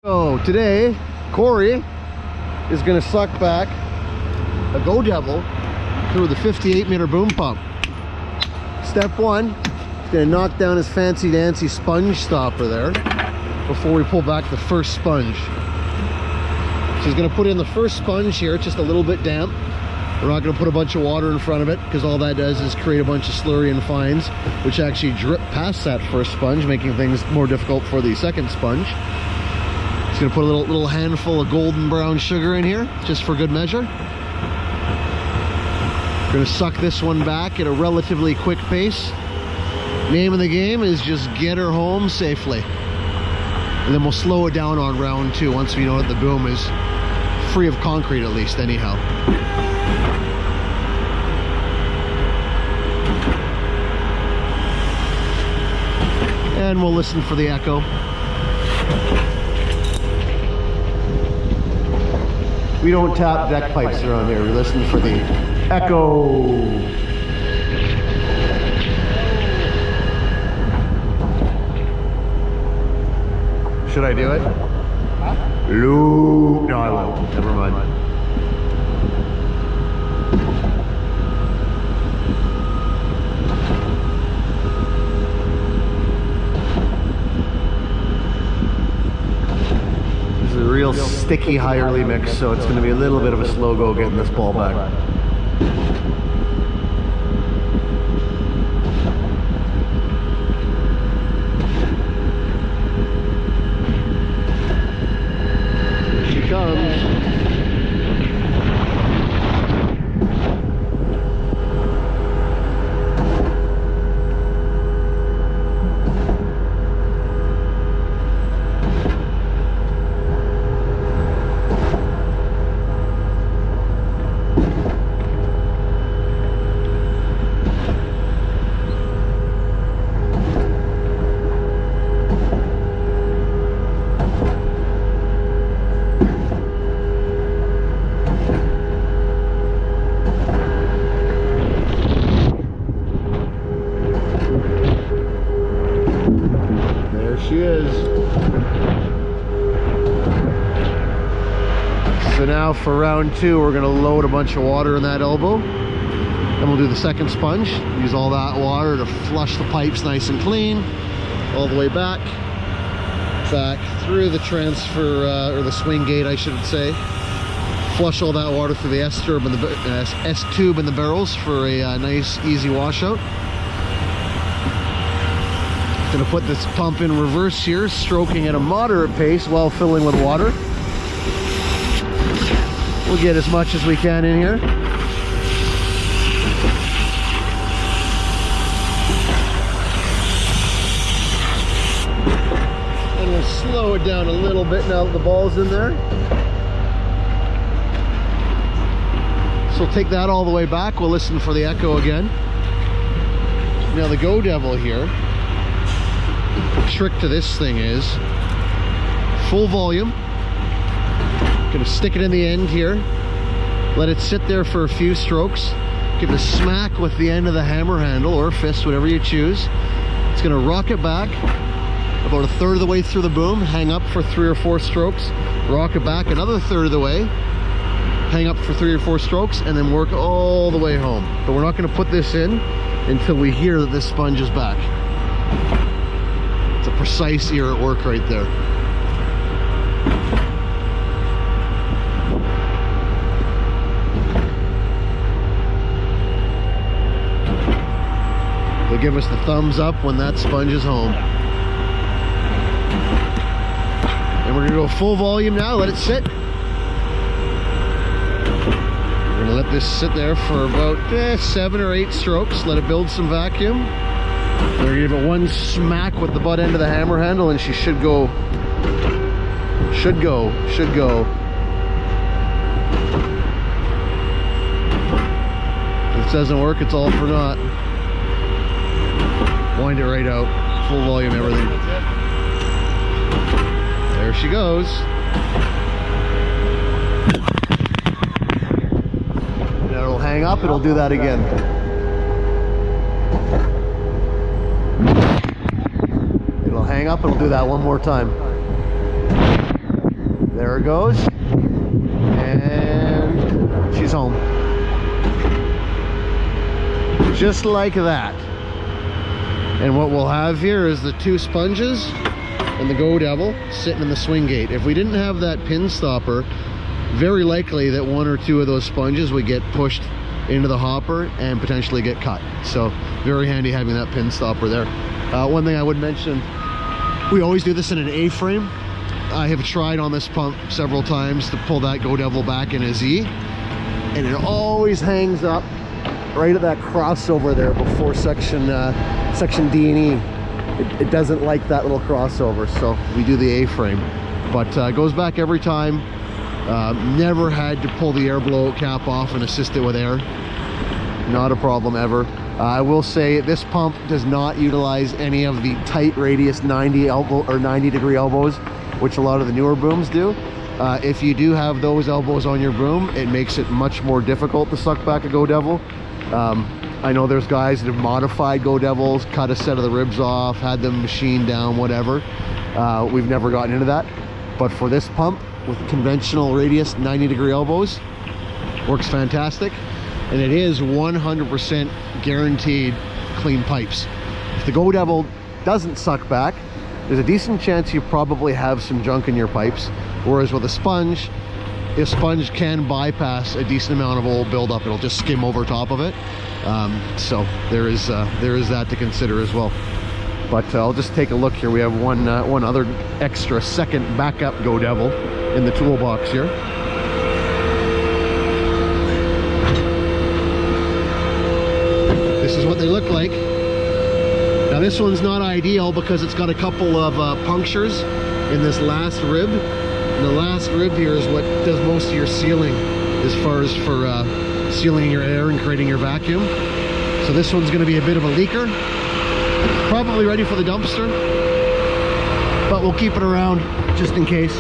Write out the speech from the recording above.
So today, Corey is going to suck back a Go Devil through the 58-meter boom pump. Step one, he's going to knock down his fancy dancy sponge stopper there before we pull back the first sponge. So he's going to put in the first sponge here, it's just a little bit damp. We're not going to put a bunch of water in front of it because all that does is create a bunch of slurry and fines, which actually drip past that first sponge, making things more difficult for the second sponge. Just gonna put a little handful of golden brown sugar in here, just for good measure. We're gonna suck this one back at a relatively quick pace. Name of the game is just get her home safely. And then we'll slow it down on round two once we know that the boom is free of concrete, at least, anyhow. And we'll listen for the echo. We don't tap deck pipes around here. We listen for the echo. Should I do it? Huh? Loop. No, I won't. Never mind. Real sticky Hirely mix, so it's going to be a little bit of a slow go getting this ball back. Here she comes. She is. So now for round two, we're going to load a bunch of water in that elbow. Then we'll do the second sponge. Use all that water to flush the pipes nice and clean. All the way back through the transfer, or the swing gate, I should say. Flush all that water through the S-tube in the barrels for a nice, easy washout. Gonna put this pump in reverse here, stroking at a moderate pace while filling with water. We'll get as much as we can in here. And we'll slow it down a little bit now that the ball's in there. So we'll take that all the way back. We'll listen for the echo again. Now the Go Devil here. The trick to this thing is full volume. Gonna stick it in the end here, let it sit there for a few strokes, give it a smack with the end of the hammer handle or fist, whatever you choose. It's gonna rock it back about a third of the way through the boom, hang up for 3 or 4 strokes, rock it back another third of the way, hang up for 3 or 4 strokes, and then work all the way home. But we're not gonna put this in until we hear that this sponge is back. A precise ear at work right there. They'll give us the thumbs up when that sponge is home. And we're gonna go full volume now, let it sit. We're gonna let this sit there for about 7 or 8 strokes, let it build some vacuum. We're gonna give it one smack with the butt end of the hammer handle and she should go. Should go. If this doesn't work, it's all for naught. Wind it right out. Full volume, everything. There she goes. Now it'll hang up, it'll do that again. It'll hang up, it'll do that one more time. There it goes. And she's home. Just like that. And what we'll have here is the 2 sponges and the Go Devil sitting in the swing gate. If we didn't have that pin stopper, very likely that 1 or 2 of those sponges would get pushed into the hopper and potentially get cut. So very handy having that pin stopper there. One thing I would mention, we always do this in an A-frame. I have tried on this pump several times to pull that Go Devil back in a Z, and it always hangs up right at that crossover there before section D and E. It doesn't like that little crossover, so we do the A-frame. But it goes back every time. Never had to pull the air blow cap off and assist it with air. Not a problem ever. I will say this pump does not utilize any of the tight radius 90 degree elbows, which a lot of the newer booms do. If you do have those elbows on your boom, it makes it much more difficult to suck back a Go Devil. I know there's guys that have modified Go Devils, cut a set of the ribs off, had them machined down, whatever. We've never gotten into that. But for this pump, with conventional radius 90 degree elbows, works fantastic. And it is 100% guaranteed clean pipes. If the Go Devil doesn't suck back, there's a decent chance you probably have some junk in your pipes. Whereas with a sponge can bypass a decent amount of oil buildup. It'll just skim over top of it. So there is that to consider as well. But I'll just take a look here. We have one other extra second backup Go Devil in the toolbox here. This is what they look like. Now this one's not ideal because it's got a couple of punctures in this last rib. And the last rib here is what does most of your sealing as far as for sealing your air and creating your vacuum. So this one's going to be a bit of a leaker. Probably ready for the dumpster, but we'll keep it around just in case.